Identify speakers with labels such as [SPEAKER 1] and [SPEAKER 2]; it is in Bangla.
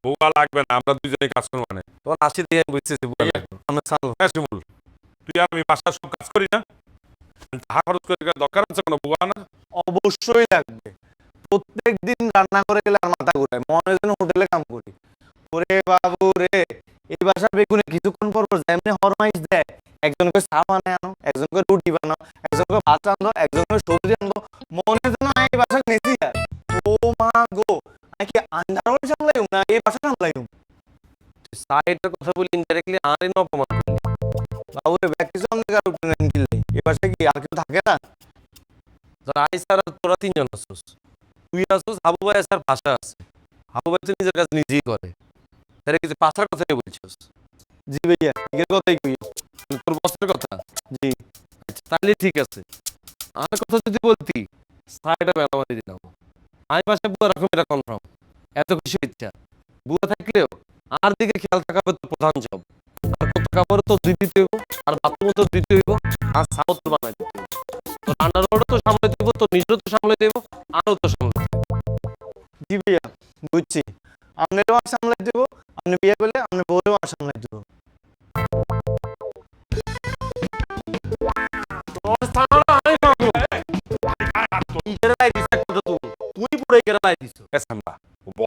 [SPEAKER 1] বুয়া লাগবে না, আমরা দুজনে কাজ করবো মানে।
[SPEAKER 2] তোমার হাসি দিয়ে আমি বুঝতেছি বুয়া লাগবে। আমরা চালু।
[SPEAKER 1] হ্যাঁ শিমুল, তুই আর আমি বাসার সব কাজ করি না, টাকা খরচ করে দরকার আছে কোনো বুয়া না?
[SPEAKER 2] অবশ্যই লাগবে। প্রত্যেক দিন রান্না করে গেলে আর মাথা ঘুরায়, মনে হয় যেন হোটেলে কাম করি। ওরে বাবু রে, এই বাসার বেগুনে কিছুক্ষণ পর পর যেমনি হরমাইশ দেয়, একজনকে চা বানায় আনো, একজনকে রুটি বানাও, একজনকে ভাত রান্ধো, একজনকে সবজি আনবো, মনে হয় যেন আমি এই বাসার মেসিয়ার। ও মা গো, আমি কি আন্ডারওয়ার্ল্ড সামলাইম না এই বাসা সামলাইম?
[SPEAKER 3] সাইডের কথা বলি ইনডাইরেক্টলি আর এনে অপমান করলি।
[SPEAKER 2] বাবু রে, ব্যাগ কিছু আমাদের কারো উপরে নেন কিনলে এই বাসায় কি আর কেউ থাকে না?
[SPEAKER 3] যারা আইস আর তোরা তিনজন আসছিস, তুই আসছিস, হাবু ভাই আছে আর ভাষা আছে। হাবু ভাই তো নিজের কাজ নিজেই করে, তাহলে কিছু পাশার কথাই বলছিস?
[SPEAKER 2] জি ভাইয়া, এর কথাই কই।
[SPEAKER 3] তোর বসের কথা?
[SPEAKER 2] জি।
[SPEAKER 3] আচ্ছা, তাহলে ঠিক আছে। আমার কথা যদি বলতি, সাইডে মেলামারি দিলাম। আমি পাশে বুয়া রকম, এটা কনফার্ম। এত কিছু ইচ্ছা বুয়া থাকলেও আর দিকে খেয়াল থাকা হবে তোর প্রধান জব। আর কত কাপড় তো দুই দিতে হইব, আর বাথরুমও তো দিতে হইব, আর সাউথ তো বানাই দিতে হইব। তোর আন্ডারওয়ার্ডও তো সামলে দিব, তোর নিজেরও তো সামলে দেব, আরও তো সামলে দিব।
[SPEAKER 2] জি ভাইয়া, বুঝছি। আপনারও আর সামলাই দেবো, আপনি বিয়ে করলে আপনার বউরেও আর সামলাই দেবো।
[SPEAKER 3] তোর সামনে আমি পাবো। এই কেরালাই দিছে একটা তো তুই পুরো কেরালাই দিছ।
[SPEAKER 1] এ সান্দা, ও